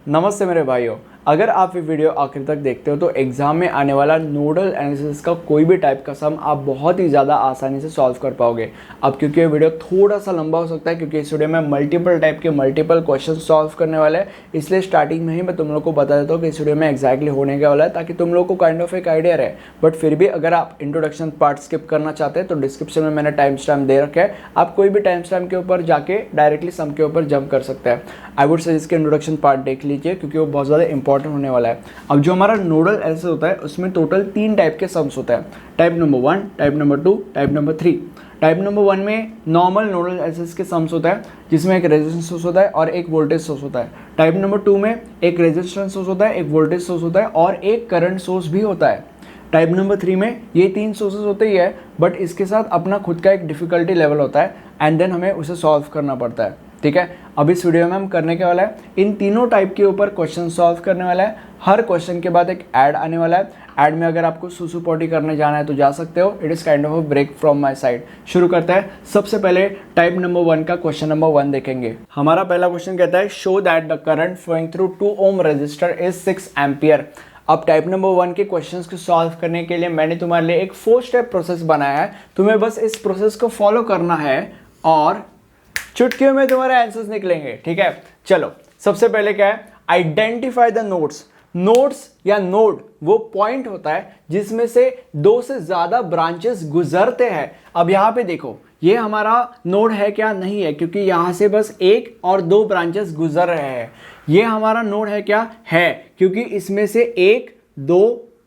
नमस्ते मेरे भाइयों, अगर आप ये वीडियो आखिर तक देखते हो तो एग्जाम में आने वाला नोडल एनालिसिस का कोई भी टाइप का सम आप बहुत ही ज़्यादा आसानी से सॉल्व कर पाओगे। अब क्योंकि ये वीडियो थोड़ा सा लंबा हो सकता है क्योंकि इस वीडियो में मल्टीपल टाइप के मल्टीपल क्वेश्चन सॉल्व करने वाले हैं, इसलिए स्टार्टिंग में ही मैं तुम लोग को बता देता हूँ कि इस वीडियो में एक्जैक्टली होने क्या वाला है ताकि तुम लोग को काइंड ऑफ एक आइडिया रहे। बट फिर भी अगर आप इंट्रोडक्शन पार्ट स्किप करना चाहते हैं तो डिस्क्रिप्शन में मैंने टाइम स्टैम्प दे रखा है, आप कोई भी टाइम स्टैम्प के ऊपर जाके डायरेक्टली सम के ऊपर जंप कर सकते हैं। आई वुड सजेस्ट कि इंट्रोडक्शन पार्ट देख लीजिए क्योंकि वो बहुत ज़्यादा इंपॉर्टेंट होने वाला है। अब जो हमारा नोडल एनालिसिस होता है उसमें टोटल 3 टाइप के सम्स होते हैं, type number 1, type number 2, type number 3। Type number 1 में नॉर्मल नोडल एनालिसिस के सम्स होता है जिसमें एक रेजिस्टेंस सोर्स होता है और एक वोल्टेज सोर्स होता है। टाइप नंबर 2 में एक रेजिस्टेंस सोर्स होता है, एक वोल्टेज सोर्स होता है और एक करंट सोर्स भी होता है। टाइप नंबर 3 में ये 3 सोर्सेज होते ही है बट इसके साथ अपना खुद का एक डिफिकल्टी लेवल होता है एंड देन हमें उसे सॉल्व करना पड़ता है। ठीक है, अब इस वीडियो में हम करने के वाला है इन तीनों टाइप के ऊपर क्वेश्चन सॉल्व करने वाला है। हर क्वेश्चन के बाद एक ऐड आने वाला है। ऐड में अगर आपको सुसु पॉटी करने जाना है तो जा सकते हो। It is kind of a break from my side. शुरू करते हैं। सबसे पहले टाइप नंबर 1 का क्वेश्चन नंबर 1 देखेंगे। हमारा पहला क्वेश्चन कहता है show that the current flowing through 2 ohm resistor is 6 ampere. अब टाइप नंबर 1 के क्वेश्चंस को सॉल्व करने के लिए मैंने तुम्हारे लिए एक 4 स्टेप प्रोसेस बनाया है। तुम्हें बस इस प्रोसेस को फॉलो करना है और चुटकियों में तुम्हारे आंसर्स निकलेंगे। ठीक है, चलो सबसे पहले क्या है, आइडेंटिफाई द नोड्स। नोड्स या नोड वो पॉइंट होता है जिसमें से 2 से ज्यादा ब्रांचेस गुजरते हैं। अब यहां पे देखो ये हमारा नोड है क्या, नहीं है, क्योंकि यहां से बस 1 और 2 ब्रांचेस गुजर रहे हैं। ये हमारा नोड है क्या, है, क्योंकि इसमें से 1, 2,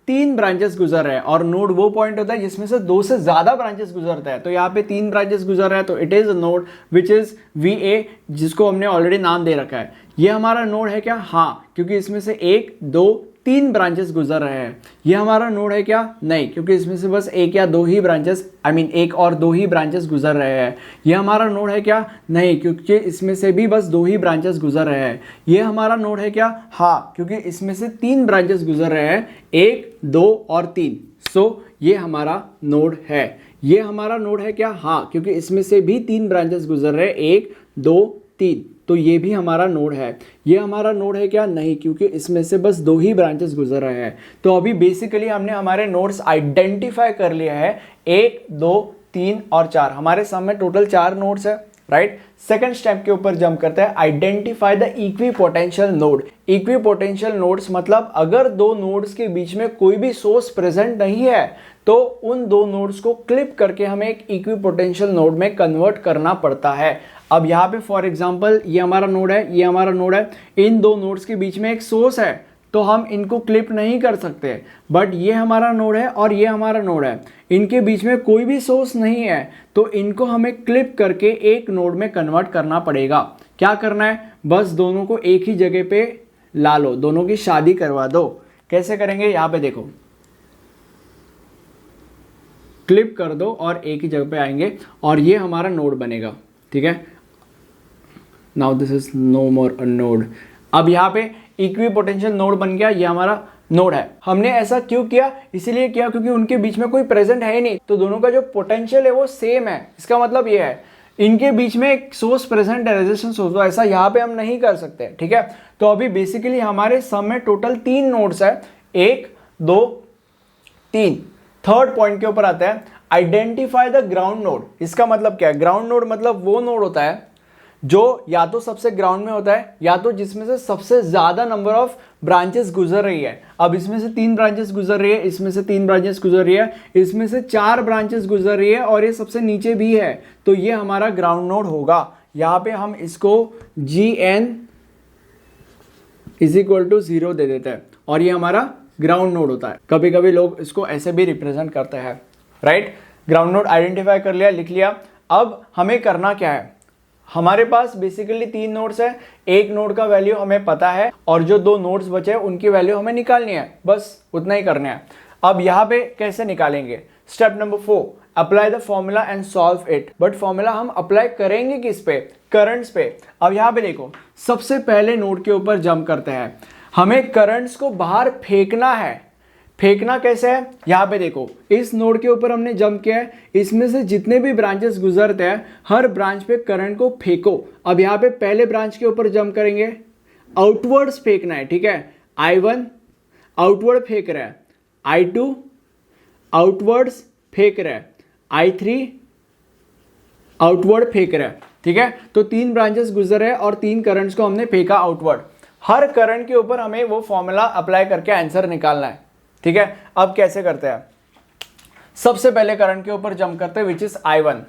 3 ब्रांचेस गुजर रहे हैं और नोड वो पॉइंट होता है जिसमें से 2 से ज्यादा ब्रांचेस गुजरते हैं। तो यहाँ पे 3 ब्रांचेस गुजर रहे हैं तो it is a node which is VA, जिसको हमने ऑलरेडी नाम दे रखा है। ये हमारा नोड है क्या, हाँ, क्योंकि इसमें से 1, 2, 3 ब्रांचेस गुजर रहे हैं। ये हमारा नोड है क्या, नहीं, क्योंकि इसमें से बस 1 या 2 ही ब्रांचेस, 1 और 2 ही ब्रांचेस गुजर रहे हैं। ये हमारा नोड है क्या, नहीं, क्योंकि इसमें से भी बस 2 ही ब्रांचेस गुजर रहे हैं। ये हमारा नोड है क्या, हाँ, क्योंकि इसमें से 3 ब्रांचेस गुजर रहे हैं, 1, 2 और 3। सो ये हमारा नोड है। ये हमारा नोड है क्या, हाँ, क्योंकि इसमें से भी 3 ब्रांचेस गुजर रहे हैं, 1, 2, 3। तो ये भी हमारा नोड है। ये हमारा नोड है क्या, नहीं, क्योंकि इसमें से बस 2 ही ब्रांचेस गुजर रहे हैं। तो अभी बेसिकली हमने हमारे नोड्स आइडेंटिफाई कर लिया है, 1, 2, 3 और 4। हमारे सामने टोटल 4 नोड्स है, राइट। सेकंड स्टेप के ऊपर जंप करते हैं, identify the equipotential node. Equipotential nodes मतलब अगर 2 नोड्स के बीच में कोई भी सोर्स प्रेजेंट नहीं है तो उन 2 नोड्स को क्लिप करके हमें एक इक्विपोटेंशियल नोड में कन्वर्ट करना पड़ता है। अब यहाँ पे फॉर एग्जांपल ये हमारा नोड है, ये हमारा नोड है, इन 2 नोड्स के बीच में एक सोर्स है तो हम इनको क्लिप नहीं कर सकते। बट ये हमारा नोड है और ये हमारा नोड है, इनके बीच में कोई भी सोर्स नहीं है तो इनको हमें क्लिप करके एक नोड में कन्वर्ट करना पड़ेगा। क्या करना है, बस दोनों को एक ही जगह पे ला लो, दोनों की शादी करवा दो। कैसे करेंगे, यहाँ पे देखो, क्लिप कर दो और एक ही जगह पे आएंगे और ये हमारा नोड बनेगा। ठीक है, now this is no more a node. अब यहाँ पे इक्विपोटेंशियल नोड बन गया, ये हमारा नोड है। हमने ऐसा क्यों किया, इसीलिए किया क्योंकि उनके बीच में कोई प्रेजेंट है ही नहीं, तो दोनों का जो पोटेंशियल है वो सेम है। इसका मतलब ये है इनके बीच में एक सोर्स प्रेजेंट है, रेजिस्टेंस सोर्स, तो ऐसा यहाँ पे हम नहीं कर सकते। ठीक है, तो अभी बेसिकली हमारे सम में टोटल 3 नोड्स है, 1, 2, 3। थर्ड पॉइंट के ऊपर आता है, आइडेंटिफाई द ग्राउंड नोड। इसका मतलब क्या है, ग्राउंड नोड मतलब वो नोड होता है जो या तो सबसे ग्राउंड में होता है या तो जिसमें से सबसे ज्यादा नंबर ऑफ ब्रांचेस गुजर रही है। अब इसमें से 3 ब्रांचेस गुजर रही है, इसमें से 3 ब्रांचेस गुजर रही है, इसमें से 4 ब्रांचेस गुजर रही है और ये सबसे नीचे भी है, तो ये हमारा ग्राउंड नोड होगा। यहाँ पे हम इसको GN = 0 दे देते हैं और ये हमारा ग्राउंड नोड होता है। कभी कभी लोग इसको ऐसे भी रिप्रेजेंट करते हैं, राइट। ग्राउंड नोड आइडेंटिफाई कर लिया, लिख लिया। अब हमें करना क्या है, हमारे पास बेसिकली 3 नोड्स है, एक नोड का वैल्यू हमें पता है और जो 2 नोड्स बचे उनकी वैल्यू हमें निकालनी है, बस उतना ही करना है। अब यहाँ पे कैसे निकालेंगे, step number 4, apply the formula and solve it. But formula हम अप्लाई करेंगे किस पे, करंट्स पे। अब यहाँ पे देखो, सबसे पहले नोड के ऊपर जंप करते हैं, हमें करंट्स को बाहर फेंकना है। फेंकना कैसे है, यहाँ पे देखो, इस नोड के ऊपर हमने जंप किया है, इसमें से जितने भी ब्रांचेस गुजरते हैं हर ब्रांच पे करंट को फेंको। अब यहाँ पे पहले ब्रांच के ऊपर जंप करेंगे, आउटवर्ड्स फेंकना है, ठीक है। I1 आउटवर्ड फेंक रहा है, I2 आउटवर्ड्स फेंक रहा है, I3 आउटवर्ड फेंक रहा है, ठीक है। तो 3 ब्रांचेस गुजर है और 3 करंट्स को हमने फेंका आउटवर्ड। हर करंट के ऊपर हमें वो फॉर्मूला अप्लाई करके आंसर निकालना है, ठीक है। अब कैसे करते हैं, सबसे पहले करंट के ऊपर जंप करते हैं, विच इज I1।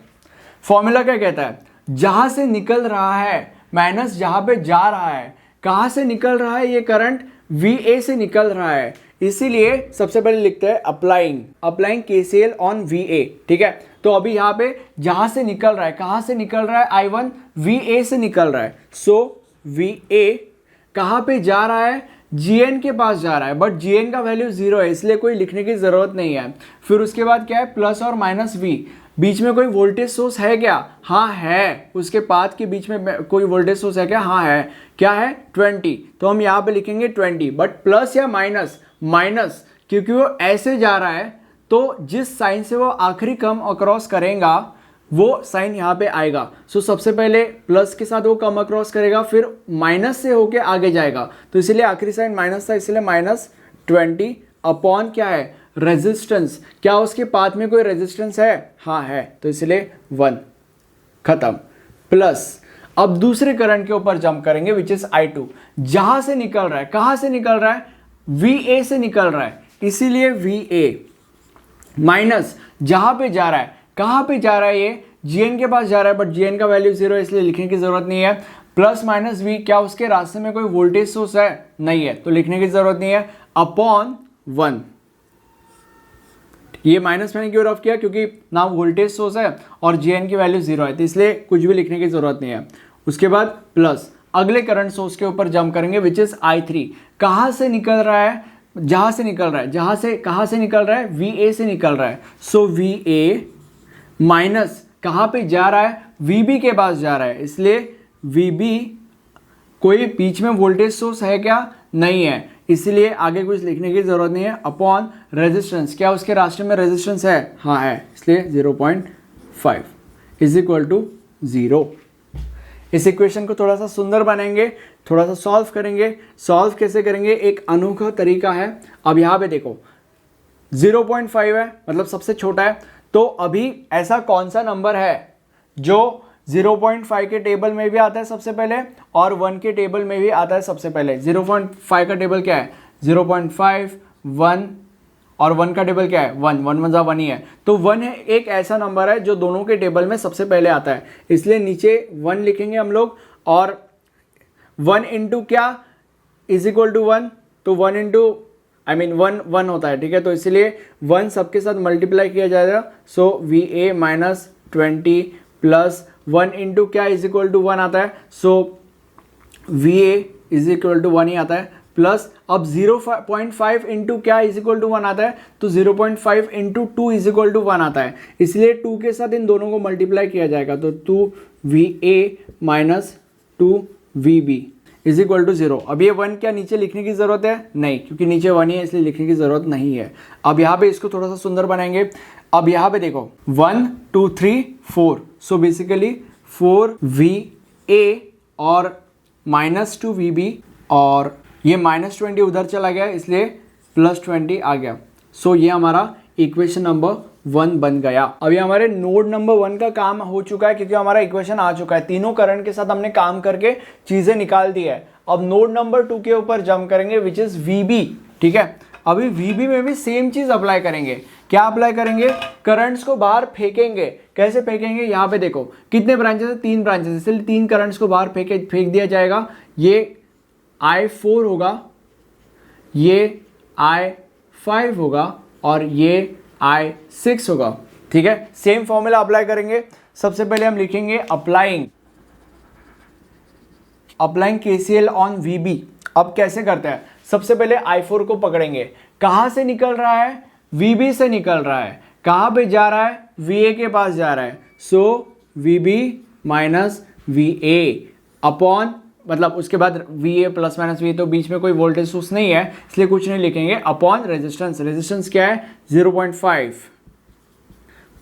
फॉर्मूला क्या कहता है, जहां से निकल रहा है माइनस जहां पे जा रहा है। कहां से निकल रहा है ये करंट, VA से निकल रहा है, इसीलिए सबसे पहले लिखते हैं अप्लाइंग KCL ऑन VA, ठीक है। तो अभी यहां पे जहां से निकल रहा है, कहां से निकल रहा है, I1 VA से निकल रहा है। सो VA कहां पे जा रहा है, GN के पास जा रहा है, बट GN का वैल्यू 0 है, इसलिए कोई लिखने की जरूरत नहीं है। फिर उसके बाद क्या है, प्लस और माइनस V। बीच में कोई वोल्टेज सोर्स है क्या, हाँ है। उसके पाथ के बीच में कोई वोल्टेज सोर्स है क्या, हाँ है। क्या है, 20। तो हम यहाँ पे लिखेंगे 20, बट प्लस या माइनस, क्योंकि वो ऐसे जा रहा है तो जिस साइन से वो आखिरी कम अक्रॉस करेगा वो साइन यहाँ पे आएगा। सो सबसे पहले प्लस के साथ वो कम अक्रॉस करेगा, फिर माइनस से होके आगे जाएगा, तो इसलिए आखिरी साइन माइनस था, इसलिए -20 अपॉन क्या है, रेजिस्टेंस। क्या उसके पाथ में कोई रेजिस्टेंस है, हाँ है, तो इसलिए 1, खत्म। प्लस अब दूसरे करंट के ऊपर जंप करेंगे, विच इज I2। जहां से निकल रहा है, कहां से निकल रहा है, VA से निकल रहा है, इसीलिए VA माइनस जहां पे जा रहा है, कहां पे जा रहा है, ये GN के पास जा रहा है, बट GN का वैल्यू 0 है, इसलिए लिखने की जरूरत नहीं है। प्लस माइनस V, क्या उसके रास्ते में कोई वोल्टेज सोर्स है, नहीं है, तो लिखने की जरूरत नहीं है। अपॉन 1, ये माइनस मैंने क्यों रफ किया, क्योंकि ना वोल्टेज सोर्स है और GN की वैल्यू 0 है, तो इसलिए कुछ भी लिखने की जरूरत नहीं है। उसके बाद प्लस अगले करंट सोर्स के ऊपर जंप करेंगे, विच इज I3। कहां से निकल रहा है, जहां से निकल रहा है, कहां से निकल रहा है, VA से निकल रहा है। सो VA माइनस कहां पे जा रहा है, VB के पास जा रहा है, इसलिए VB कोई बीच में वोल्टेज सोर्स है क्या, नहीं है, इसलिए आगे कुछ लिखने की जरूरत नहीं है। अपॉन रेजिस्टेंस, क्या उसके रास्ते में रेजिस्टेंस है, हाँ है, इसलिए 0.5 इज इक्वल टू 0। इस इक्वेशन को थोड़ा सा सुंदर बनाएंगे, थोड़ा सा सॉल्व करेंगे। सॉल्व कैसे करेंगे, एक अनोखा तरीका है। अब यहाँ पे देखो 0.5 है, मतलब सबसे छोटा है, तो अभी ऐसा कौन सा नंबर है जो 0.5 के टेबल में भी आता है सबसे पहले और 1 के टेबल में भी आता है सबसे पहले। 0.5 का टेबल क्या है, 0.5, 1 और 1 का टेबल क्या है, 1, 1 1 1 ही है, तो 1 है एक ऐसा नंबर है जो दोनों के टेबल में सबसे पहले आता है, इसलिए नीचे 1 लिखेंगे हम लोग। और 1 इंटू क्या इज इक्वल टू 1, तो 1 इंटू 1 होता है, ठीक है, तो इसलिए 1 सबके साथ मल्टीप्लाई किया जाएगा। सो VA माइनस 20 प्लस 1 इंटू क्या इज इक्वल टू 1 आता है, सो VA इज इक्वल टू 1 ही आता है। प्लस अब 0.5 इंटू क्या इज इक्वल टू 1 आता है, तो 0.5 इंटू 2 इज इक्वल टू 1 आता है, इसलिए 2 के साथ इन दोनों को मल्टीप्लाई किया जाएगा, तो 2VA minus 2VB is equal to 0। अब ये 1 क्या नीचे लिखने की जरूरत है, नहीं, क्योंकि नीचे 1 ही है, इसलिए लिखने की जरूरत नहीं है। अब यहाँ पे इसको थोड़ा सा सुंदर बनाएंगे। अब यहाँ पे देखो 1 2 3 4, सो बेसिकली 4VA और -2VB, और ये -20 उधर चला गया, इसलिए +20 आ गया। सो ये हमारा इक्वेशन नंबर 1 बन गया। अभी हमारे नोड नंबर 1 का काम हो चुका है, क्योंकि हमारा इक्वेशन आ चुका है, तीनों करंट के साथ हमने काम करके चीजें निकाल दी है। अब नोड नंबर 2 के ऊपर जंप करेंगे, विच इज VB, ठीक है। अभी VB में भी सेम चीज अप्लाई करेंगे। क्या अप्लाई करेंगे, करंट्स को बाहर फेंकेंगे। कैसे फेंकेंगे, यहाँ पे देखो कितने ब्रांचेस है, 3 ब्रांचेस, इसलिए 3 करंट्स को बाहर फेंक दिया जाएगा। ये I4 होगा, ये I5 होगा और ये I6 होगा, ठीक है। सेम फॉर्मूला अप्लाई करेंगे। सबसे पहले हम लिखेंगे अप्लाइंग KCL ऑन VB। अब कैसे करते हैं, सबसे पहले I4 को पकड़ेंगे, कहां से निकल रहा है, VB से निकल रहा है, कहां पे जा रहा है, VA के पास जा रहा है। सो VB माइनस VA अपॉन, मतलब उसके बाद VA प्लस माइनस VA, तो बीच में कोई वोल्टेज सोर्स नहीं है, इसलिए कुछ नहीं लिखेंगे। अपॉन रेजिस्टेंस, रेजिस्टेंस क्या है 0.5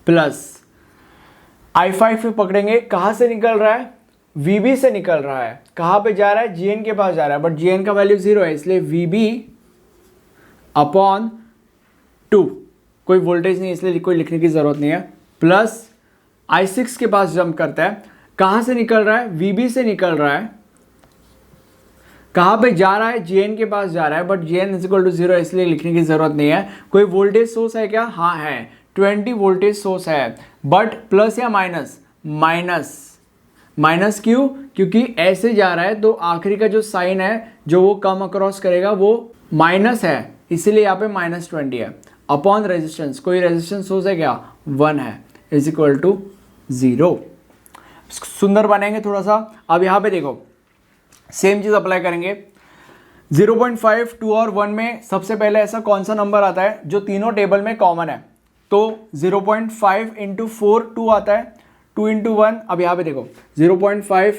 प्लस I5 पे पकड़ेंगे, कहां से निकल रहा है, VB से निकल रहा है, कहाँ पे जा रहा है, GN के पास जा रहा है, बट GN का वैल्यू 0 है, इसलिए VB अपॉन 2, कोई वोल्टेज नहीं इसलिए कोई लिखने की जरूरत नहीं है, प्लस I6 के पास जंप करता है, कहाँ से निकल रहा है, VB से निकल रहा है, कहाँ पे जा रहा है, GN के पास जा रहा है, but GN is equal to 0 है इसलिए लिखने की जरूरत नहीं है। कोई वोल्टेज सोर्स है क्या, हाँ है, 20 वोल्टेज सोर्स है, बट प्लस या माइनस, माइनस क्यों, क्योंकि ऐसे जा रहा है तो आखिरी का जो साइन है जो वो कम अक्रॉस करेगा वो माइनस है, इसीलिए यहाँ पे -20 है, अपॉन रेजिस्टेंस, कोई रेजिस्टेंस सोर्स है क्या, 1 है, इज इक्वल टू 0। सुंदर बनेंगे थोड़ा सा। अब यहाँ पे देखो सेम चीज अप्लाई करेंगे, 0.5, 2 और 1 में सबसे पहले ऐसा कौन सा नंबर आता है जो तीनों टेबल में कॉमन है, तो 0.5 इंटू 4 2 आता है, 2 इंटू 1, अब यहाँ पे देखो 0.5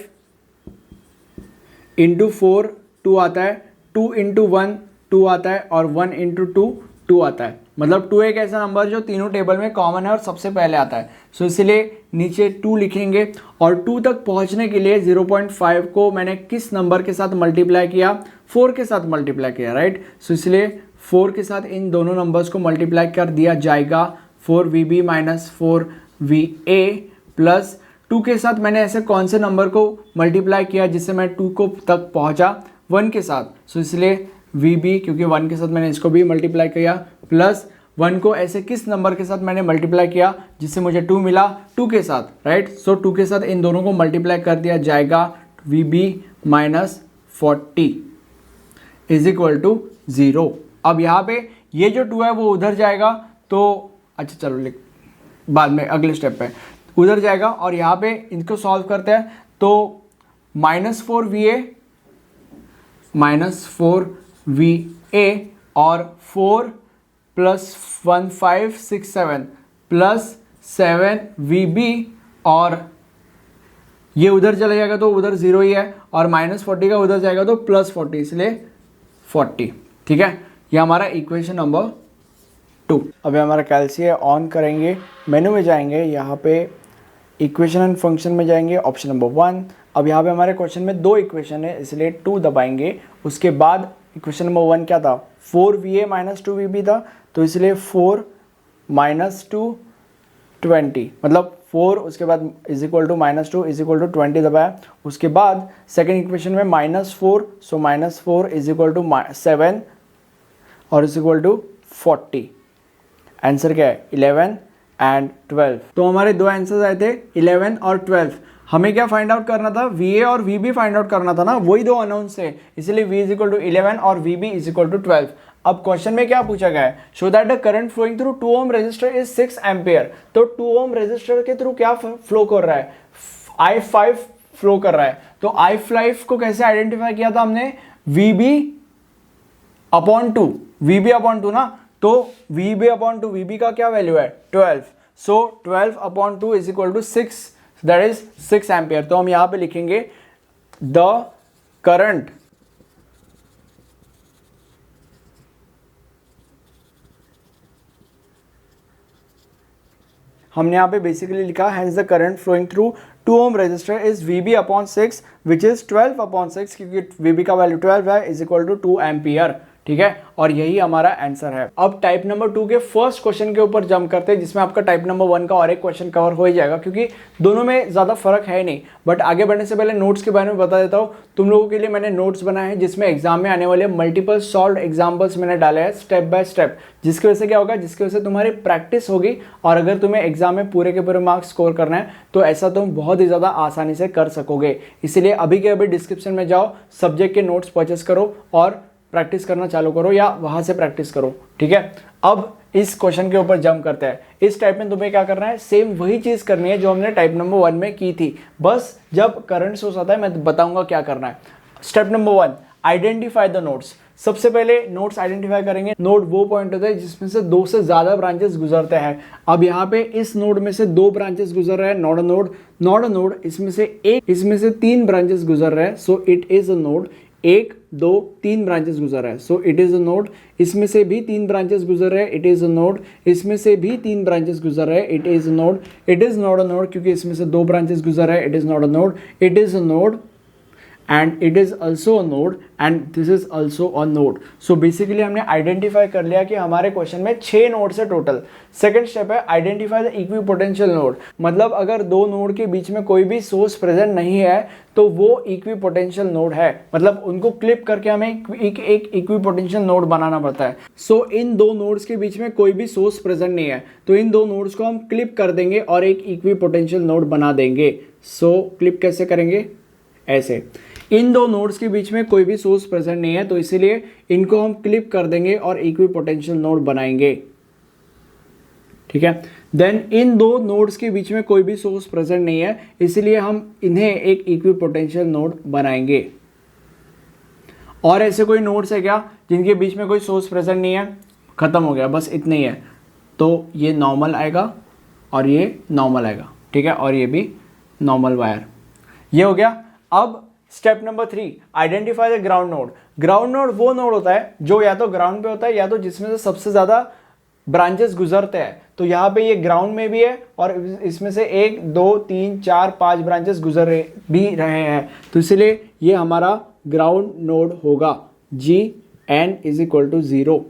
इंटू 4 2 आता है, 2 इंटू 1 2 आता है, और 1 इंटू 2 2 आता है, मतलब 2 एक ऐसा नंबर जो तीनों टेबल में कॉमन है और सबसे पहले आता है, सो इसलिए नीचे 2 लिखेंगे। और 2 तक पहुंचने के लिए 0.5 को मैंने किस नंबर के साथ मल्टीप्लाई किया, 4 के साथ मल्टीप्लाई किया, राइट, सो इसलिए 4 के साथ इन दोनों नंबर्स को मल्टीप्लाई कर दिया जाएगा, 4VB माइनस 4VA प्लस 2 के साथ मैंने ऐसे कौन से नंबर को मल्टीप्लाई किया जिससे मैं 2 को तक पहुंचा, 1 के साथ, सो इसलिए VB, क्योंकि 1 के साथ मैंने इसको भी मल्टीप्लाई किया, प्लस 1 को ऐसे किस नंबर के साथ मैंने मल्टीप्लाई किया जिससे मुझे 2 मिला, 2 के साथ, राइट, सो 2 के साथ इन दोनों को मल्टीप्लाई कर दिया जाएगा, VB minus 40 is equal to 0। अब यहाँ पे ये जो 2 है वो उधर जाएगा, तो अच्छा चलो लिख बाद में अगले स्टेप पे उधर जाएगा, और यहाँ पे इनको सॉल्व करते हैं, तो -4VA और 4 प्लस 1 5 6 7 प्लस 7VB, और ये उधर चला जाएगा तो उधर 0 ही है, और -40 का उधर जाएगा तो +40, इसलिए 40, ठीक है, ये हमारा इक्वेशन नंबर 2। अभी हमारा कैल्कुलेटर ऑन करेंगे, मेनू में जाएंगे, यहाँ पे इक्वेशन एंड फंक्शन में जाएंगे, ऑप्शन नंबर 1। अब यहाँ पे हमारे क्वेश्चन में 2 इक्वेशन है इसलिए 2 दबाएंगे, उसके बाद इक्वेशन नंबर 1 क्या था, 4VA माइनस 2VB था, तो इसलिए 4 माइनस 2 20, मतलब 4 उसके बाद is equal to -2 is equal to 20 दबाया, उसके बाद सेकेंड इक्वेशन में -4, सो -4 इज इक्वल टू 7 और इज इक्वल टू 40। आंसर क्या है, 11 एंड 12। तो हमारे 2 आंसर्स आए थे 11 और 12। हमें क्या फाइंड आउट करना था, VA और VB फाइंड आउट करना था ना, वही 2 अनाउंस थे, इसलिए V इज इक्वल टू 11 और VB इज इक्वल टू 12। अब क्वेश्चन में क्या पूछा गया है, show that the current flowing through 2 ohm resistor is 6 ampere. तो 2 ओम रेजिस्टर के थ्रू क्या फ्लो कर रहा है, I5 फ्लो कर रहा है, तो I5 को कैसे आइडेंटिफाई किया था हमने, VB अपॉन 2 ना, तो VB अपॉन 2, VB का क्या वैल्यू है 12, so 12 upon 2 is equal to 6, that is 6 ampere. तो हम यहां पे लिखेंगे द करंट हमने यहाँ पे बेसिकली लिखा हैंस the current flowing through 2 ohm resistor is VB upon 6 which is 12 upon 6, क्योंकि VB का वैल्यू 12 है, इज इक्वल टू 2 एम्पियर, ठीक है, और यही हमारा आंसर है। अब टाइप नंबर 2 के फर्स्ट क्वेश्चन के ऊपर जंप करते हैं, जिसमें आपका टाइप नंबर 1 का और एक क्वेश्चन कवर हो ही जाएगा, क्योंकि दोनों में ज़्यादा फर्क है नहीं। बट आगे बढ़ने से पहले नोट्स के बारे में बता देता हूँ। तुम लोगों के लिए मैंने नोट्स बनाए हैं जिसमें एग्जाम में आने वाले मल्टीपल सॉल्व एग्जाम्पल्स मैंने डाले हैं स्टेप बाय स्टेप, जिसकी वजह से क्या होगा, जिसकी वजह से तुम्हारी प्रैक्टिस होगी, और अगर तुम्हें एग्जाम में पूरे के पूरे मार्क्स स्कोर करना है तो ऐसा तुम बहुत ही ज़्यादा आसानी से कर सकोगे। इसीलिए अभी के अभी डिस्क्रिप्शन में जाओ, सब्जेक्ट के नोट्स परचेस करो और प्रैक्टिस करना चालू करो, या वहां से प्रैक्टिस करो, ठीक है। अब इस क्वेश्चन के ऊपर जंप करते हैं। इस टाइप में तुम्हें क्या करना है, सेम वही चीज करनी है जो हमने टाइप नंबर 1 में की थी, बस जब करंट सोर्स आता है मैं बताऊंगा क्या करना है। Step number 1, identify the nodes. सबसे पहले नोड्स आइडेंटिफाई करेंगे। नोड वो पॉइंट होता है जिसमें से 2 से ज्यादा ब्रांचेस गुजरते हैं। अब यहाँ पे इस नोड में से 2 ब्रांचेस गुजर रहे हैं, नॉट अ नोड, इसमें से 3 ब्रांचेस गुजर रहे हैं, so it is a node. 1 दो, तीन ब्रांचेस गुजर रहा है, so it is a node. इसमें से भी तीन ब्रांचेस गुजर रहे हैं, इट इज़ अ नोड। इसमें से भी तीन ब्रांचेस गुजर रहे हैं, it is a node. It is not a node क्योंकि इसमें से दो ब्रांचेस गुजर रहे हैं, it is not a node. It is a node and it is also a node and this is also a node. So basically हमने identify कर लिया कि हमारे क्वेश्चन में 6 नोड्स है टोटल। सेकंड स्टेप है आइडेंटिफाई द इक्विपोटेंशियल नोड, मतलब अगर दो नोड के बीच में कोई भी सोर्स प्रेजेंट नहीं है तो वो इक्विपोटेंशियल नोड है, मतलब उनको क्लिप करके हमें एक इक्विपोटेंशियल नोड बनाना पड़ता है। सो इन दो नोड्स के बीच में कोई भी सोर्स प्रेजेंट नहीं है तो इन दो नोड्स को हम क्लिप कर देंगे और एक इक्विपोटेंशियल नोड बना देंगे। सो क्लिप कैसे करेंगे, ऐसे। इन दो नोड्स के बीच में कोई भी सोर्स प्रेजेंट नहीं है तो इसीलिए इनको हम क्लिप कर देंगे और इक्विपोटेंशियल नोड बनाएंगे, ठीक है। देन इन दो नोड्स के बीच में कोई भी सोर्स प्रेजेंट नहीं है इसीलिए हम इन्हें एक इक्विपोटेंशियल नोड बनाएंगे। और ऐसे कोई नोड्स है क्या जिनके बीच में कोई सोर्स प्रेजेंट नहीं है? खत्म हो गया, बस इतना ही है। तो ये नॉर्मल आएगा और ये नॉर्मल आएगा, ठीक है, और ये भी नॉर्मल वायर। ये हो गया। अब step number 3, identify the ground node. Ground node वो नोड होता है जो या तो ग्राउंड पे होता है या तो जिसमें से सबसे ज्यादा ब्रांचेस गुजरते हैं। तो यहाँ पे ये ग्राउंड में भी है और इसमें से 1 2 3 4 5 ब्रांचेस गुजर रहे हैं तो इसलिए ये हमारा ग्राउंड नोड होगा। Gn = 0,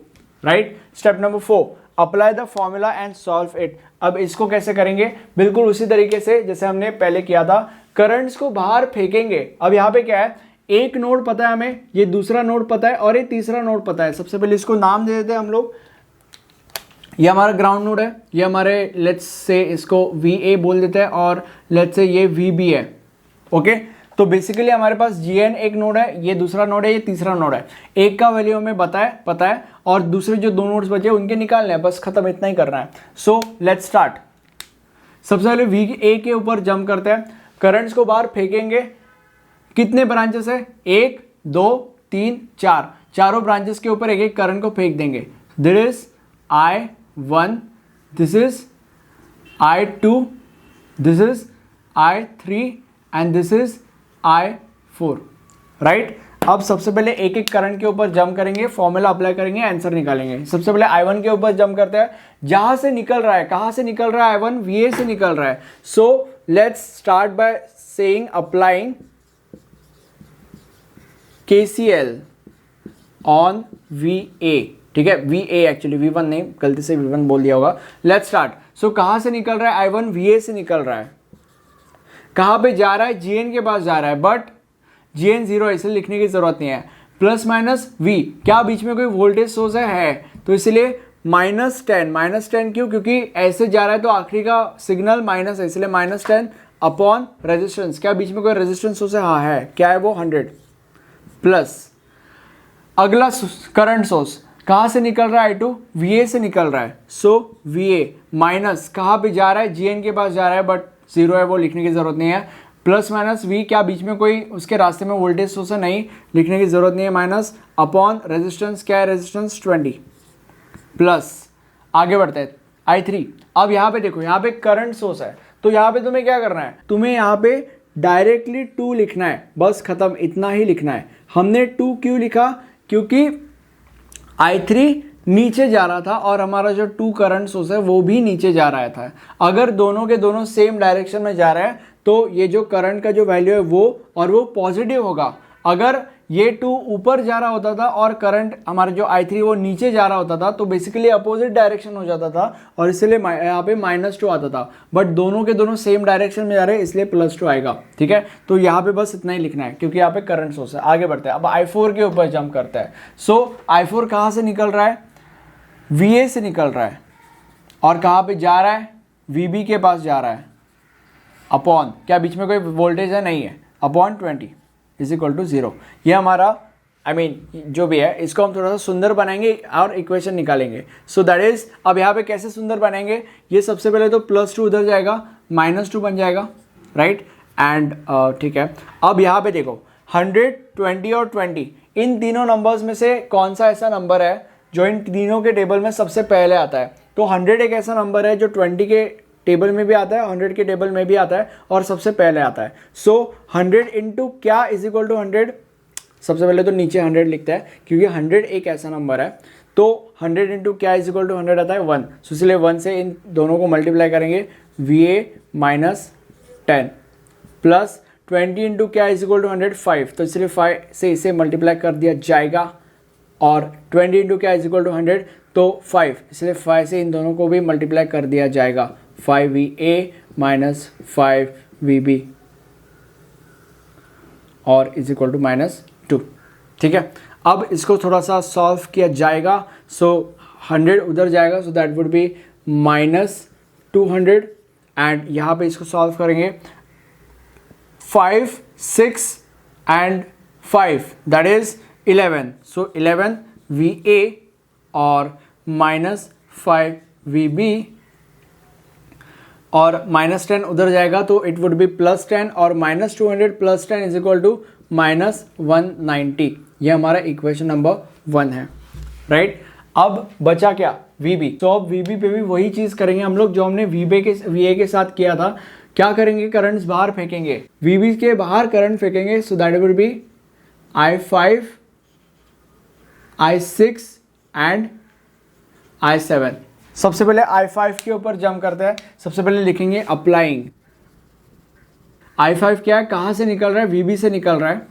right. Step number 4, apply the formula and solve it. अब इसको कैसे करेंगे? बिल्कुल उसी तरीके से जैसे हमने पहले किया था, करंट्स को बाहर फेंकेंगे। अब यहाँ पे क्या है, एक नोड पता है हमें, ये दूसरा नोड पता है और ये तीसरा नोड पता है। सबसे पहले इसको नाम दे देते हैं हम लोग। ये हमारा ग्राउंड नोड है, ये हमारे लेट्स से इसको VA बोल देते हैं और लेट्स से ये VB है, ओके। तो बेसिकली हमारे पास Gn एक नोड है, ये दूसरा नोड है, ये तीसरा नोड है। एक का वैल्यू हमें पता है और दूसरे जो दो नोड्स बचे उनके निकालने हैं, बस खत्म, इतना ही करना है। So let's start. सबसे पहले VA के ऊपर जंप करते हैं, करंट्स को बाहर फेंकेंगे। कितने ब्रांचेस है? 1 2 3 4, चारों ब्रांचेस के ऊपर एक एक करंट को फेंक देंगे। This is I1, this is I2, this is I3 and this is I4, right. अब सबसे पहले एक एक करंट के ऊपर जंप करेंगे, फॉर्मूला अप्लाई करेंगे, आंसर निकालेंगे। सबसे पहले I1 के ऊपर जंप करते हैं, जहां से निकल रहा है, कहां से निकल रहा है? I1 VA से निकल रहा है। So let's start by saying applying KCL on VA, ठीक है, VA एक्चुअली V1 नहीं, गलती से V1 बोल दिया होगा। Let's start. सो कहां से निकल रहा है? I1 VA से निकल रहा है। कहां पे जा रहा है? Gn के पास जा रहा है, बट Gn 0 है इसलिए लिखने की जरूरत नहीं है। प्लस माइनस V, क्या बीच में कोई वोल्टेज सोर्स है? तो इसलिए -10 क्यों? क्योंकि ऐसे जा रहा है तो आखिरी का सिग्नल माइनस है, इसलिए -10 अपॉन रेजिस्टेंस। क्या बीच में कोई रेजिस्टेंस सोर्स है? हाँ है। क्या है वो? 100 प्लस अगला करंट सोर्स कहां से निकल रहा है? I2 VA से निकल रहा है। सो VA माइनस कहां पे जा रहा है? Gn के पास जा रहा है, बट 0 है, वो लिखने की जरूरत नहीं है। प्लस माइनस V, क्या बीच में कोई उसके रास्ते में वोल्टेज सोर्स है? नहीं, लिखने की जरूरत नहीं है। माइनस अपॉन रेजिस्टेंस, क्या है रेजिस्टेंस? 20 प्लस आगे बढ़ते हैं I3। अब यहाँ पे देखो, यहाँ पे करंट सोर्स है तो यहाँ पे तुम्हें क्या करना है? तुम्हें यहाँ पे डायरेक्टली 2 लिखना है, बस खत्म, इतना ही लिखना है। हमने 2 क्यों लिखा? क्योंकि I3 नीचे जा रहा था और हमारा जो 2 करंट सोर्स है वो भी नीचे जा रहा था। अगर दोनों के दोनों सेम डायरेक्शन में जा रहे हैं तो ये जो करंट का जो वैल्यू है वो पॉजिटिव होगा। अगर ये 2 ऊपर जा रहा होता था और करंट हमारा जो I3 वो नीचे जा रहा होता था तो बेसिकली अपोजिट डायरेक्शन हो जाता था और इसलिए यहाँ पे -2 आता था। बट दोनों के दोनों सेम डायरेक्शन में जा रहे हैं इसलिए +2 आएगा, ठीक है। तो यहाँ पे बस इतना ही लिखना है क्योंकि यहाँ पे करंट सोर्स है। आगे बढ़ते हैं, अब I4 के ऊपर जंप करता है। सो I4 कहाँ से निकल रहा है? VA से निकल रहा है और कहाँ पे जा रहा है? VB के पास जा रहा है। अपॉन, क्या बीच में कोई वोल्टेज है? नहीं है, अपॉन 20 = 0। ये हमारा जो भी है इसको हम थोड़ा सा सुंदर बनाएंगे और इक्वेशन निकालेंगे। सो दैट इज, अब यहाँ पे कैसे सुंदर बनाएंगे? ये सबसे पहले तो +2 उधर जाएगा, -2 बन जाएगा, राइट। एंड ठीक है, अब यहाँ पे देखो 100 20 और 20, इन तीनों नंबर्स में से कौन सा ऐसा नंबर है जो इन तीनों के टेबल में सबसे पहले आता है? तो 100 एक ऐसा नंबर है जो 20 के टेबल में भी आता है, 100 के टेबल में भी आता है और सबसे पहले आता है। सो 100 इंटू क्या = 100? सबसे पहले तो नीचे 100 लिखता है क्योंकि 100 एक ऐसा नंबर है, तो 100 इंटू क्या इज इक्वल टू 100 आता है 1, सो इसलिए 1 से इन दोनों को मल्टीप्लाई करेंगे, VA माइनस 10 प्लस 20 इंटू क्या इज इक्वल टू 100 5, तो इसलिए 5 से इसे मल्टीप्लाई कर दिया जाएगा, और 20 इंटू क्या इज इक्वल टू 100 तो 5, इसलिए 5 से इन दोनों को भी मल्टीप्लाई कर दिया जाएगा, 5VA माइनस 5VB और इज इक्वल टू -2। ठीक है, अब इसको थोड़ा सा सॉल्व किया जाएगा, सो 100 उधर जाएगा, सो दैट वुड बी -200 एंड यहाँ पे इसको सॉल्व करेंगे 5 6 and 5 that is 11, so 11 VA और -5VB और -10 उधर जाएगा तो इट वुड बी +10 और -200 + 10 इज इक्वल टू -190। ये हमारा इक्वेशन नंबर 1 है, राइट। अब बचा क्या, VB, तो अब VB पे भी वही चीज करेंगे हम लोग जो हमने VA के साथ किया था। क्या करेंगे, करंट्स बाहर फेंकेंगे, VB के बाहर करंट फेंकेंगे, so that would be I5 I6 and I7। सबसे पहले I5 के ऊपर जंप करते हैं, सबसे पहले लिखेंगे अप्लाइंग। I5 क्या है, कहाँ से निकल रहा है, VB से निकल रहा है,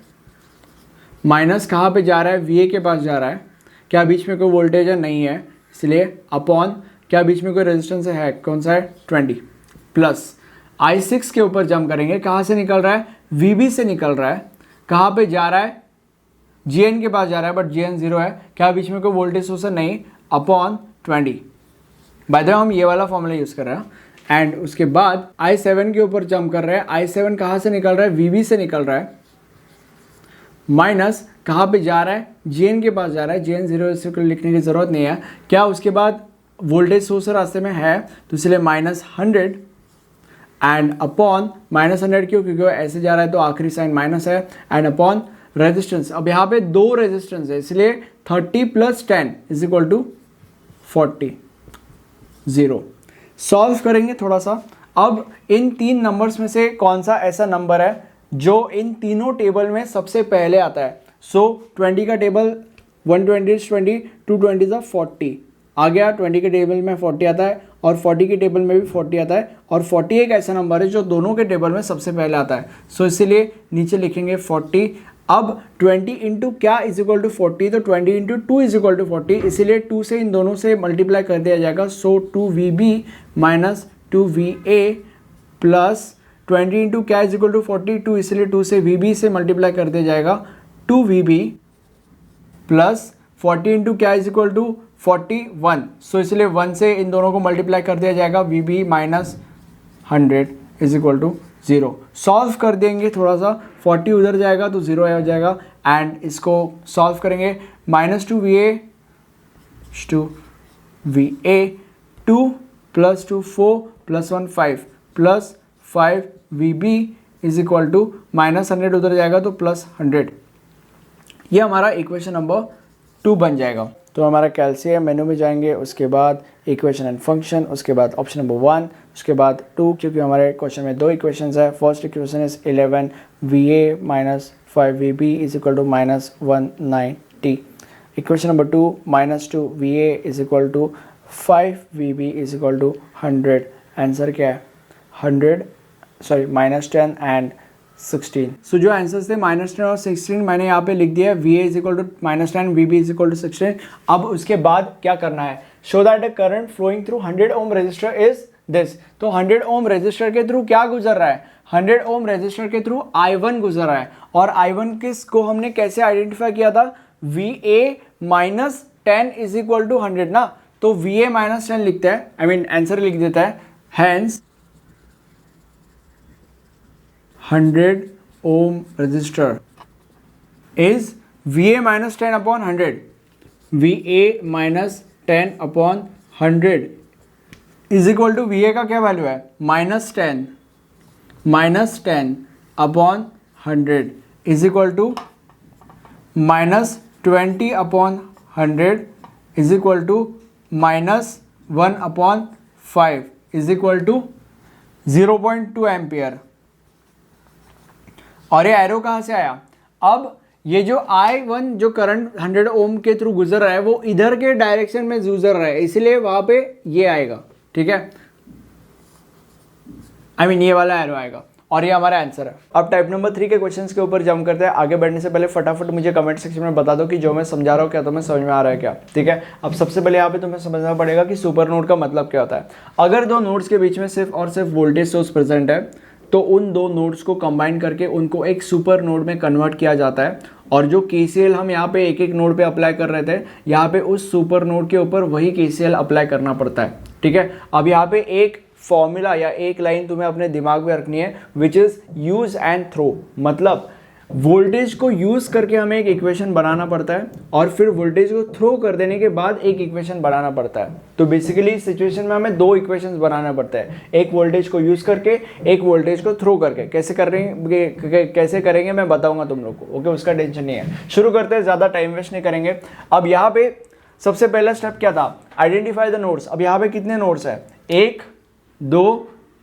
माइनस कहाँ पे जा रहा है, VA के पास जा रहा है, क्या बीच में कोई वोल्टेज है, नहीं है, इसलिए अपॉन क्या बीच में कोई रेजिस्टेंस है, कौन सा है, 20 प्लस I6 के ऊपर जंप करेंगे, कहाँ से निकल रहा है, VB से निकल रहा है, कहाँ पे जा रहा है, GN के पास जा रहा है, बट GN 0 है, क्या बीच में कोई वोल्टेज सोर्स है, नहीं, अपॉन 20। बाय द वे हम ये वाला फॉर्मूला यूज़ कर रहे हैं, एंड उसके बाद I7 के ऊपर जंप कर रहे हैं, I7 कहाँ से निकल रहा है, VB से निकल रहा है, माइनस कहाँ पे जा रहा है, GN के पास जा रहा है, GN 0 इसको लिखने की ज़रूरत नहीं है, क्या उसके बाद वोल्टेज सोर्स रास्ते में है, तो इसलिए -100 एंड अपॉन -100 क्यों, क्योंकि वो ऐसे जा रहा है तो आखिरी साइन माइनस है, एंड अपॉन रेजिस्टेंस, अब यहाँ पे 2 रेजिस्टेंस है, इसलिए 30 + 10 इज इक्वल टू 40, 0। सॉल्व करेंगे थोड़ा सा। अब इन 3 नंबर्स में से कौन सा ऐसा नंबर है जो इन तीनों टेबल में सबसे पहले आता है, सो 20 का टेबल 120 is 20, 220 is 40 आ गया, 20 के टेबल में 40 आता है और 40 के टेबल में भी 40 आता है, और 40 एक ऐसा नंबर है जो दोनों के टेबल में सबसे पहले आता है, सो इसीलिए नीचे लिखेंगे 40। अब 20 इंटू क्या इज इक्वल टू 40, तो 20 इंटू 2 इज इक्वल टू 40, इसीलिए 2 से इन दोनों से मल्टीप्लाई कर दिया जाएगा, सो 2VB minus 2VA plus 20 into क्या इज इक्वल टू 42, इसलिए 2 से VB से मल्टीप्लाई कर दिया जाएगा, 2VB प्लस 40 इंटू क्या इज इक्वल टू 41, सो इसलिए 1 से इन दोनों को मल्टीप्लाई कर दिया जाएगा, VB minus 100 is equal to 0। Solve कर देंगे थोड़ा सा, 40 उधर जाएगा तो 0 हो जाएगा, एंड इसको सॉल्व करेंगे, -2VA 2VA 2 + 2 4 + 1 5 plus 5VB is equal to -100 उधर जाएगा तो +100। ये हमारा इक्वेशन नंबर 2 बन जाएगा। तो हमारा कैल्शियम मेनू में जाएंगे, उसके बाद इक्वेशन एंड फंक्शन, उसके बाद ऑप्शन नंबर 1, उसके बाद 2, क्योंकि हमारे क्वेश्चन में 2 इक्वेशंस है। First equation is 11VA minus 5VB is equal to -190। Equation number 2 -2VA is equal to 5VB is equal to 100। Answer क्या है, -10 एंड 16। सो जो आंसर्स थे -10 और 16 मैंने यहाँ पे लिख दिया है, VA is equal to -10, VB is equal to 16। अब उसके बाद क्या करना है, show that the current flowing through 100 ohm resistor is this. तो 100 ओम रजिस्टर के थ्रू क्या गुजर रहा है, 100 ओम रजिस्टर के थ्रू I1 गुजर रहा है, और I1 किसको हमने कैसे आइडेंटिफाई किया था, VA -10 इज इक्वल टू 100 ना, तो VA -10 लिखता है, आई मीन आंसर लिख देता है, hence 100 ohm resistor is VA -10 upon 100, VA -10 upon 100 is equal to VA का क्या वैल्यू है, -10 upon 100 is equal to -20 upon 100 is equal to -1 upon 5 is equal to 0.2 ampere. और ये एरो कहाँ से आया, अब ये जो I1 जो करंट 100 ओम के थ्रू गुजर रहा है वो इधर के डायरेक्शन में गुजर रहा है, इसलिए वहां पे ये आएगा, ठीक है, I mean ये वाला एरो आएगा और ये हमारा आंसर है। अब टाइप नंबर 3 के क्वेश्चंस के ऊपर जंप करते हैं। आगे बढ़ने से पहले फटाफट मुझे कमेंट सेक्शन में बता दो कि जो मैं समझा रहा हूँ क्या तुम्हें समझ में आ रहा है क्या, ठीक है। अब सबसे पहले यहाँ पे तुम्हें समझना पड़ेगा कि सुपर नोड का मतलब क्या होता है। अगर दो नोड्स के बीच में सिर्फ और सिर्फ वोल्टेज सोर्स प्रेजेंट है तो उन दो नोड्स को कंबाइन करके उनको एक सुपर नोड में कन्वर्ट किया जाता है, और जो केसीएल हम यहाँ पे एक एक नोड पे अप्लाई कर रहे थे, यहाँ पे उस सुपर नोड के ऊपर वही केसीएल अप्लाई करना पड़ता है, ठीक है। अब यहाँ पे एक फॉर्मूला या एक लाइन तुम्हें अपने दिमाग में रखनी है, which is use and throw. मतलब वोल्टेज को यूज करके हमें एक इक्वेशन बनाना पड़ता है और फिर वोल्टेज को थ्रो कर देने के बाद एक इक्वेशन बनाना पड़ता है। तो बेसिकली इस सिचुएशन में हमें दो इक्वेशंस बनाना पड़ता है, एक वोल्टेज को यूज करके, एक वोल्टेज को थ्रो करके। कैसे करेंगे मैं बताऊंगा तुम लोग को, ओके, उसका टेंशन नहीं है। शुरू करते हैं, ज्यादा टाइम वेस्ट नहीं करेंगे। अब यहाँ पे सबसे पहला स्टेप क्या था, आइडेंटिफाई द नोड्स। अब यहाँ पे कितने नोड्स है, 1 2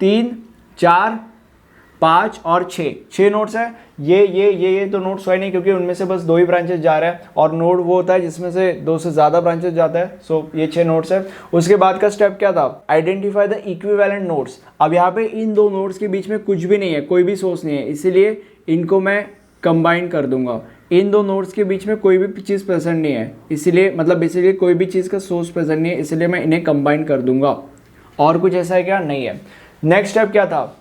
3 4 5 और 6 नोड्स है। ये तो नोड्स है नहीं, क्योंकि उनमें से बस 2 ही ब्रांचेस जा रहा है, और नोड वो होता है जिसमें से 2 से ज्यादा ब्रांचेस जाता है। सो ये 6 नोड्स है। उसके बाद का स्टेप क्या था, आइडेंटिफाई द इक्विवेलेंट नोड्स। अब यहाँ पे इन दो नोड्स के बीच में कुछ भी नहीं है, कोई भी सोर्स नहीं है, इसीलिए इनको मैं कंबाइन कर दूंगा। इन दो नोड्स के बीच में कोई भी चीज़ प्रेजेंट नहीं है, इसीलिए मतलब बेसिकली कोई भी चीज़ का सोर्स प्रेजेंट नहीं है, इसलिए मैं इन्हें कंबाइन कर दूंगा। और कुछ ऐसा है क्या, नहीं है। नेक्स्ट स्टेप क्या था,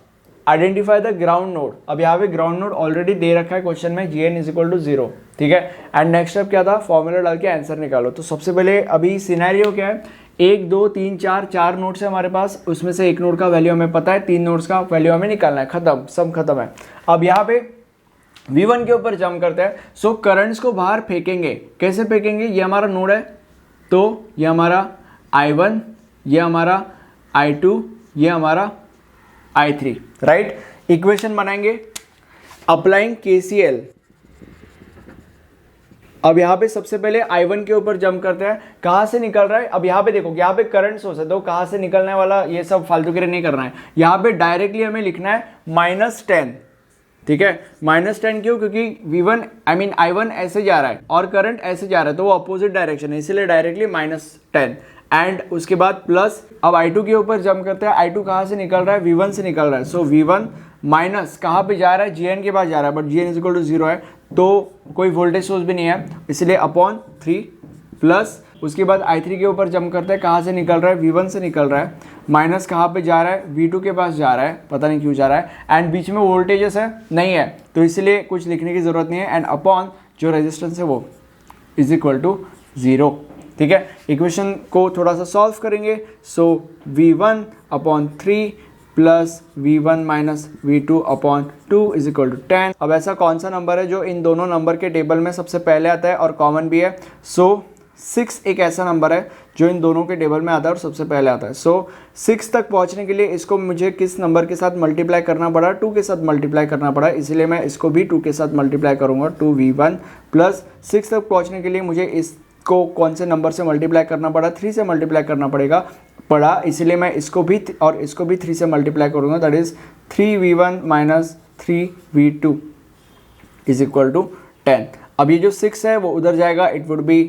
आइडेंटिफाई द ग्राउंड नोड। अब यहाँ पे ग्राउंड नोड ऑलरेडी दे रखा है क्वेश्चन में, Gn इज इक्वल टू 0, ठीक है। एंड नेक्स्ट स्टेप क्या था, फॉर्मूला डाल के आंसर निकालो। तो सबसे पहले अभी सिनेरियो क्या है, 1 2 3 4 नोड्स है हमारे पास, उसमें से एक नोड का वैल्यू हमें पता है, 3 नोड्स का वैल्यू हमें निकालना है, खत्म, सब खत्म है। अब यहाँ पे V1 के ऊपर जंप करते हैं। सो करंट्स को बाहर फेंकेंगे, कैसे फेंकेंगे, ये हमारा नोड है तो ये हमारा I1, ये हमारा I2, ये हमारा I3, राइट। इक्वेशन बनाएंगे अप्लाइंग KCL। अब यहाँ पे सबसे पहले I1 के ऊपर जंप करते हैं, कहाँ से निकल रहा है। अब यहाँ पे देखो, यहाँ पे करंट सोर्स है तो कहाँ से निकलने वाला, ये सब फालतू के नहीं करना है। यहाँ पे डायरेक्टली हमें लिखना है -10, ठीक है। -10 क्यों, क्योंकि V1 I1 ऐसे जा रहा है और करंट ऐसे जा रहा है, तो वो अपोजिट डायरेक्शन है, इसीलिए डायरेक्टली -10। एंड उसके बाद प्लस, अब I2 के ऊपर जंप करते हैं। I2 कहाँ से निकल रहा है, V1 से निकल रहा है। सो V1 माइनस कहाँ पे जा रहा है, Gn के पास जा रहा है, but Gn is equal to 0 है, तो कोई वोल्टेज सोर्स भी नहीं है, इसलिए अपॉन 3 प्लस उसके बाद I3 के ऊपर जंप करते हैं, कहाँ से निकल रहा है, V1 से निकल रहा है, माइनस कहाँ पे जा रहा है, V2 के पास जा रहा है, पता नहीं क्यों जा रहा है, एंड बीच में वोल्टेजेस है नहीं है, तो इसलिए कुछ लिखने की जरूरत नहीं है, एंड अपॉन जो रेजिस्टेंस है वो इज इक्वल टू 0, ठीक है। इक्वेशन को थोड़ा सा सॉल्व करेंगे। So V1 upon 3 plus V1 minus V2 upon 2 is equal to 10। अब ऐसा कौन सा नंबर है जो इन दोनों नंबर के टेबल में सबसे पहले आता है और कॉमन भी है। सो 6 एक ऐसा नंबर है जो इन दोनों के टेबल में आता है और सबसे पहले आता है। सो 6 तक पहुंचने के लिए इसको मुझे किस नंबर के साथ मल्टीप्लाई करना पड़ा, 2 के साथ मल्टीप्लाई करना पड़ा, इसलिए मैं इसको भी 2 के साथ मल्टीप्लाई करूंगा, 2V1 प्लस 6 तक पहुंचने के लिए मुझे इसको कौन से नंबर से मल्टीप्लाई करना पड़ा, 3 से मल्टीप्लाई करना पड़ा, इसलिए मैं इसको भी और इसको भी 3 से मल्टीप्लाई करूंगा, that is 3V1 minus 3V2 is equal to 10। अब ये जो 6 है वो उधर जाएगा, इट वुड बी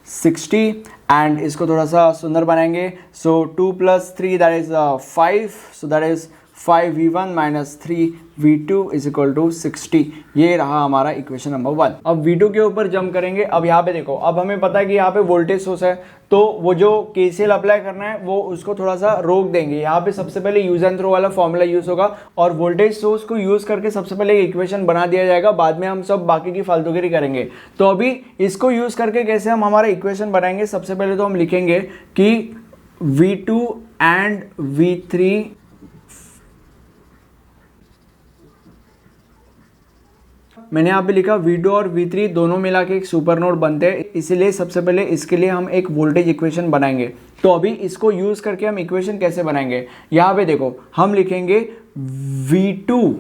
60, एंड इसको थोड़ा सा सुंदर बनाएंगे। So 2 plus 3 that is 5, so that is 5V1 minus 3V2 is equal to 60। ये रहा हमारा इक्वेशन नंबर 1। अब V2 के ऊपर जंप करेंगे। अब यहाँ पे देखो, अब हमें पता है कि यहाँ पे वोल्टेज सोर्स है, तो वो जो KCL अप्लाई करना है वो उसको थोड़ा सा रोक देंगे। यहाँ पे सबसे पहले यूज एंड थ्रो वाला फॉर्मूला यूज होगा और वोल्टेज सोर्स को यूज करके सबसे पहले इक्वेशन बना दिया जाएगा, बाद में हम सब बाकी की फालतूगिरी करेंगे। तो अभी इसको यूज करके कैसे हम हमारा इक्वेशन बनाएंगे, सबसे पहले तो हम लिखेंगे कि V2 एंड V3 मैंने यहाँ पे लिखा V2 और V3 दोनों मिला के एक सुपर नोड बनते हैं, इसीलिए सबसे पहले इसके लिए हम एक वोल्टेज इक्वेशन बनाएंगे। तो अभी इसको यूज करके हम इक्वेशन कैसे बनाएंगे, यहाँ पे देखो हम लिखेंगे V2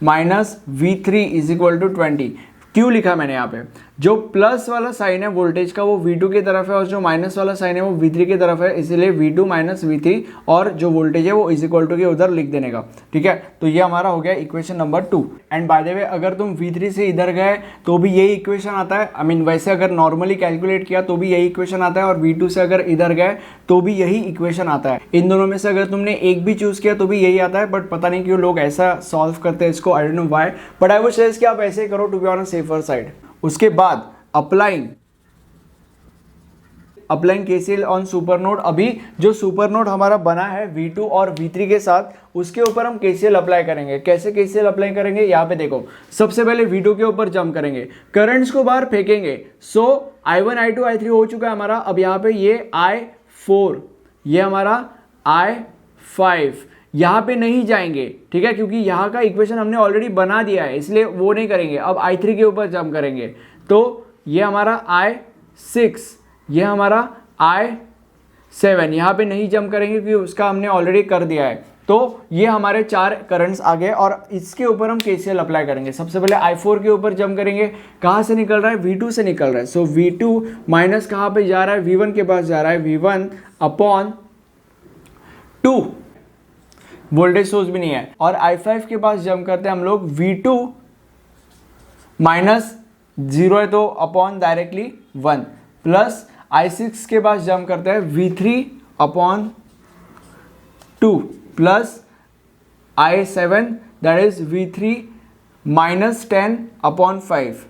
minus V3 is equal to 20। क्यों लिखा मैंने यहाँ पे, जो प्लस वाला साइन है वोल्टेज का वो V2 की तरफ है और जो माइनस वाला साइन है वो V3 की तरफ है, इसलिए V2 माइनस V3 और जो वोल्टेज है वो इज इक्वल टू के उधर लिख देने का। ठीक है, तो ये हमारा हो गया equation number 2। And by the way अगर तुम V3 से इधर गए तो भी यही इक्वेशन आता है। आई मीन वैसे अगर नॉर्मली कैलकुलेट किया तो भी यही इक्वेशन आता है और V2 से अगर इधर गए तो भी यही इक्वेशन आता है। इन दोनों में से अगर तुमने एक भी चूज किया तो भी यही आता है, बट पता नहीं क्यों लोग ऐसा सॉल्व करते हैं इसको, I don't know why, but I would suggest कि आप ऐसे ही करो to be on a safer side. उसके बाद applying KCL on super node. अभी जो सुपर नोड हमारा बना है V2 और V3 के साथ, उसके ऊपर हम KCL अप्लाई करेंगे। कैसे KCL अप्लाई करेंगे, यहाँ पे देखो, सबसे पहले V2 के ऊपर जंप करेंगे, करंट्स को बाहर फेंकेंगे। सो I1 I2 I3 हो चुका है हमारा। अब यहाँ पे ये I4, ये हमारा I5, यहाँ पे नहीं जाएंगे, ठीक है, क्योंकि यहाँ का इक्वेशन हमने ऑलरेडी बना दिया है, इसलिए वो नहीं करेंगे। अब I3 के ऊपर जंप करेंगे, तो ये हमारा I6, ये हमारा I7, यहाँ पे नहीं जंप करेंगे क्योंकि उसका हमने ऑलरेडी कर दिया है। तो ये हमारे 4 करंट्स आ गए और इसके ऊपर हम KCL अप्लाई करेंगे। सबसे पहले I4 के ऊपर जंप करेंगे, कहाँ से निकल रहा है, V2 से निकल रहा है। सो V2 माइनस कहाँ पे जा रहा है, V1 के पास जा रहा है, V1 अपॉन 2, वोल्टेज सोर्स भी नहीं है। और I5 के पास जंप करते हैं हम लोग, V2 माइनस 0 है तो अपॉन डायरेक्टली 1, प्लस I6 के पास जंप करते हैं, V3 upon 2 plus I7 that is V3 minus 10 upon 5।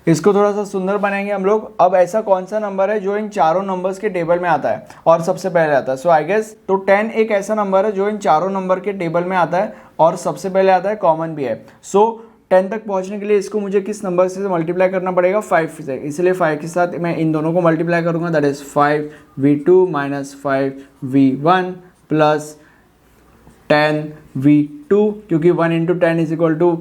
इसको थोड़ा सा सुंदर बनाएंगे हम लोग। अब ऐसा कौन सा नंबर है जो इन चारों नंबर्स के टेबल में आता है और सबसे पहले आता है? सो आई गेस तो 10 एक ऐसा नंबर है जो इन चारों नंबर के टेबल में आता है और सबसे पहले आता है, कॉमन भी है। सो 10 तक पहुंचने के लिए इसको मुझे किस नंबर से मल्टीप्लाई करना पड़ेगा, 5 से, इसलिए 5 के साथ मैं इन दोनों को मल्टीप्लाई करूंगा, that is 5V2 minus 5V1 plus 10V2, क्योंकि 1 इंटू 10 इज इक्वल टू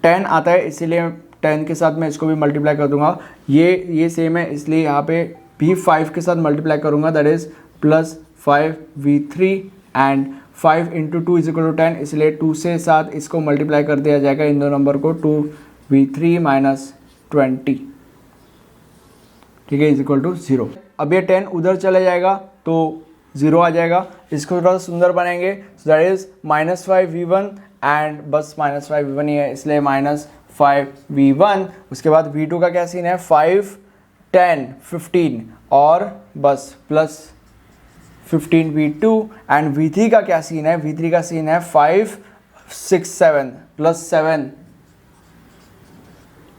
10 आता है, इसीलिए 10 के साथ मैं इसको भी मल्टीप्लाई कर दूंगा। ये सेम है, इसलिए यहाँ पे भी 5 के साथ मल्टीप्लाई करूंगा, that is plus 5V3 and 5 into 2 is equal to 10, इसलिए 2 से साथ इसको मल्टीप्लाई कर दिया जाएगा इन दो नंबर को, 2V3 माइनस 20, ठीक है, इज इक्वल टू 0। अब ये 10 उधर चले जाएगा तो 0 आ जाएगा। इसको थोड़ा सुंदर बनाएंगे, that is minus 5V1 and बस माइनस 5V1 ही है, इसलिए माइनस 5V1। उसके बाद V2 का क्या सीन है, 5, 10, 15 और बस प्लस 15V2 एंड V3 का क्या सीन है, V3 का सीन है 5, 6, 7 प्लस 7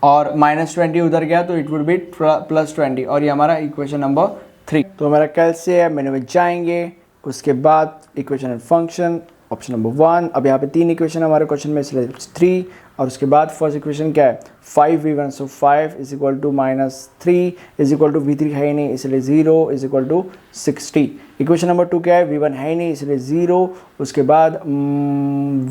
और माइनस 20 उधर गया तो इट वुड बी प्लस 20, और ये हमारा इक्वेशन नंबर 3। तो हमारा कैसे है, मेनू में जाएंगे, उसके बाद equation and function option number 1। अब यहाँ पे 3 इक्वेशन हमारे क्वेश्चन में, इसलिए 3, और उसके बाद फर्स्ट इक्वेशन क्या है, 5V1, so 5 is equal to minus 3 is equal to V3 है ही नहीं, इसलिए 0 is equal to 60। Equation number 2 क्या है, V1 है ही नहीं, इसलिए 0, उसके बाद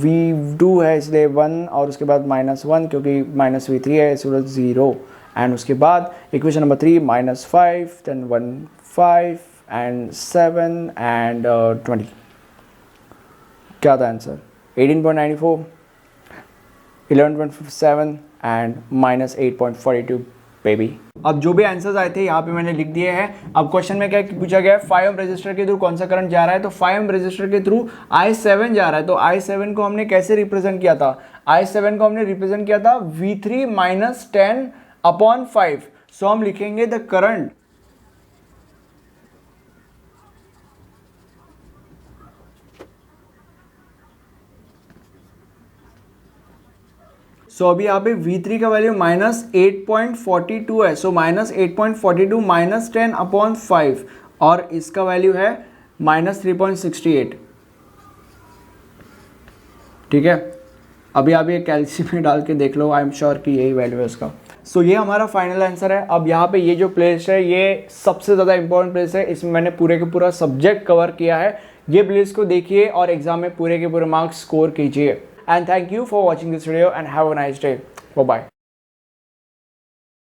V2 है इसलिए 1, और उसके बाद माइनस 1 क्योंकि माइनस V3 है इसलिए 0, एंड उसके बाद equation number 3 minus 5, then 1, 5 and 7 and 20। क्या था आंसर, 18.94, 11.57 एंड माइनस 8.42 बेबी। अब जो भी आंसर्स आए थे यहाँ पे मैंने लिख दिए हैं। अब क्वेश्चन में क्या पूछा गया है, 5 ओम रेजिस्टर के थ्रू कौन सा करंट जा रहा है, तो 5 ओम रेजिस्टर के थ्रू I7 जा रहा है। तो I7 को हमने कैसे रिप्रेजेंट किया था, I7 को हमने रिप्रेजेंट किया था V3 माइनस 10 अपॉन 5। सो हम लिखेंगे द करंट, सो अभी यहाँ पे V3 का वैल्यू माइनस 8.42 है, सो माइनस 8.42 माइनस 10 अपॉन 5, और इसका वैल्यू है माइनस 3.68, ठीक है। अभी आप ये कैल्शियम में डाल के देख लो, आई एम श्योर कि यही वैल्यू है उसका। सो ये हमारा फाइनल आंसर है। अब यहाँ पे ये जो प्लेलिस्ट है ये सबसे ज़्यादा इंपॉर्टेंट प्लेलिस्ट है, इसमें मैंने पूरे के पूरा सब्जेक्ट कवर किया है। ये प्लेलिस्ट को देखिए और एग्जाम में पूरे के पूरे मार्क्स स्कोर कीजिए। And thank you for watching this video and have a nice day. Bye bye.